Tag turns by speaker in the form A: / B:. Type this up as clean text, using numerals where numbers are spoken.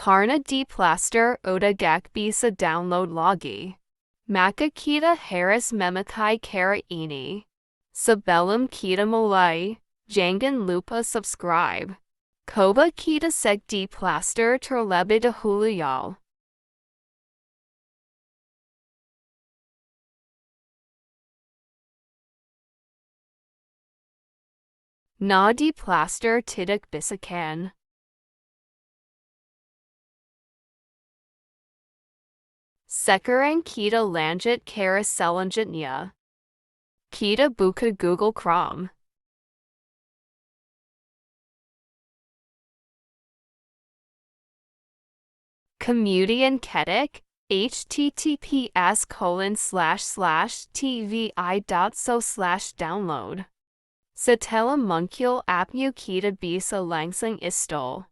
A: Karna di plaster oda gak bisa download lagi. Maka kita harus memakai cara ini. Sebelum kita mulai, jangan lupa subscribe. Coba kita cek di plaster terlebih dahulu y'all. Na di plaster tidak bisa kan. Sekarang kita lanjut cara selanjutnya. Kita buka Google Chrome. Kemudian ketik https://tvi.so/download. Setelah muncul appnya kita bisa langsung install.